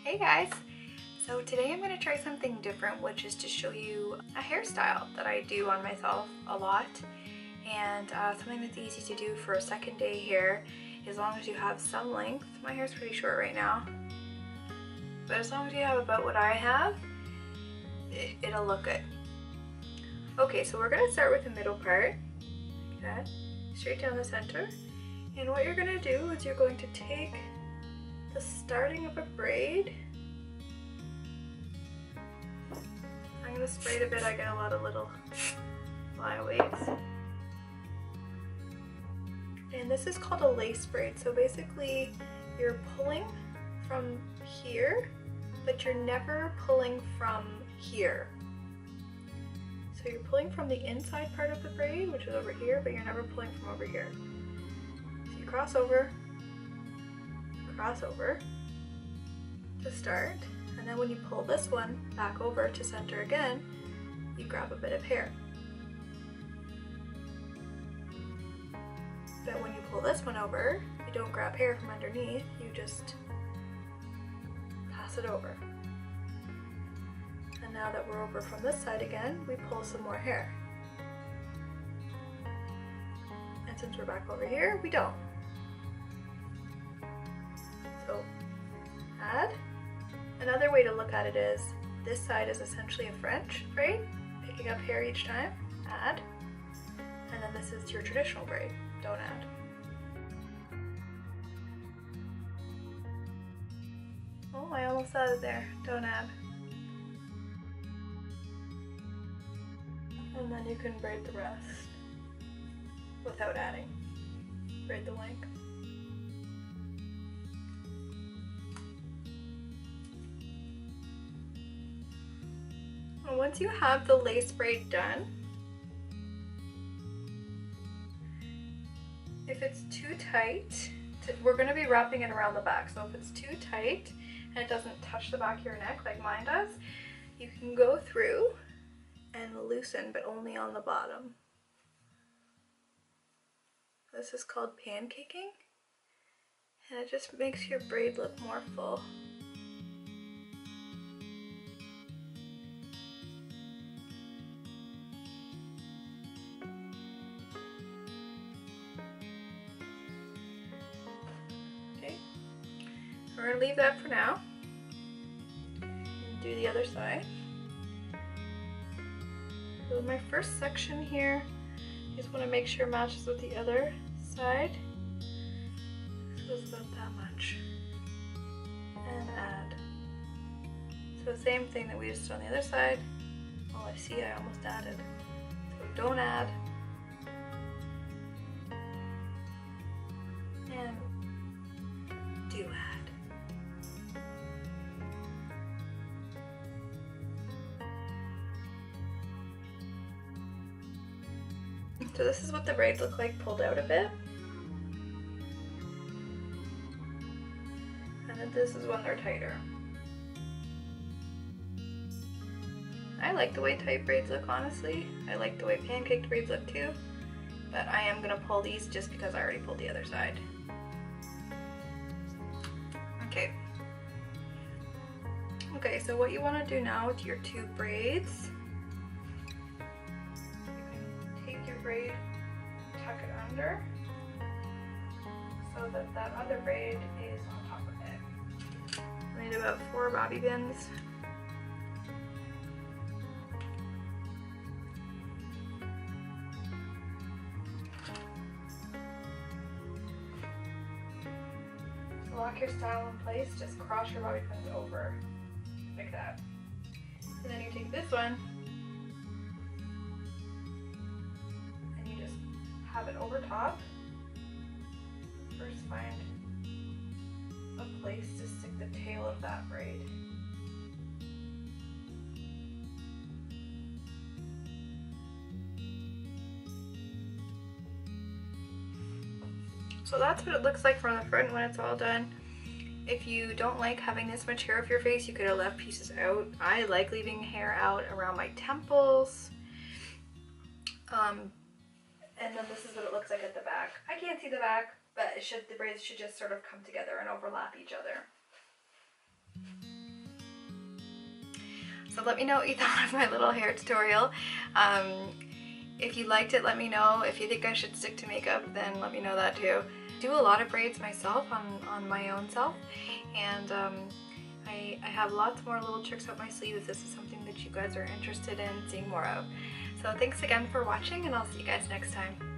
Hey guys! So today I'm going to try something different, which is to show you a hairstyle that I do on myself a lot, and something that's easy to do for a second day hair as long as you have some length. My hair's pretty short right now, but as long as you have about what I have, it'll look good. Okay, so we're going to start with the middle part, like that, straight down the center, and what you're going to do is you're going to take the starting of a braid. I'm going to spray it a bit, I get a lot of little flyaways. And this is called a lace braid, so basically you're pulling from here, but you're never pulling from here. So you're pulling from the inside part of the braid, which is over here, but you're never pulling from over here. So you cross over to start, and then when you pull this one back over to center again, you grab a bit of hair. But when you pull this one over, you don't grab hair from underneath, you just pass it over. And now that we're over from this side again, we pull some more hair. And since we're back over here, we don't. So add. Another way to look at it is, this side is essentially a French braid, picking up hair each time, add, and then this is your traditional braid, don't add. Oh, I almost added there, don't add. And then you can braid the rest without adding. Braid the length. Once you have the lace braid done, if it's too tight, we're going to be wrapping it around the back, so if it's too tight and it doesn't touch the back of your neck like mine does, you can go through and loosen, but only on the bottom. This is called pancaking, and it just makes your braid look more full. We're going to leave that for now and do the other side. So my first section here, you just want to make sure it matches with the other side. This goes about that much. And add. So same thing that we just did on the other side. Oh, I see, I almost added. So don't add. And do add. So this is what the braids look like pulled out a bit. And then this is when they're tighter. I like the way tight braids look, honestly. I like the way pancaked braids look too. But I am going to pull these just because I already pulled the other side. Okay, so what you want to do now with your two braids, braid, tuck it under so that that other braid is on top of it. I need about 4 bobby pins. To lock your style in place, just cross your bobby pins over like that. And then you take this one, have it over top. First find a place to stick the tail of that braid. So that's what it looks like from the front when it's all done. If you don't like having this much hair off your face, you could have left pieces out. I like leaving hair out around my temples. And then this is what it looks like at the back. I can't see the back, but the braids should just sort of come together and overlap each other. So let me know what you thought of my little hair tutorial. If you liked it, let me know. If you think I should stick to makeup, then let me know that too. I do a lot of braids myself on my own self, and I have lots more little tricks up my sleeve if this is something that you guys are interested in seeing more of. So thanks again for watching, and I'll see you guys next time.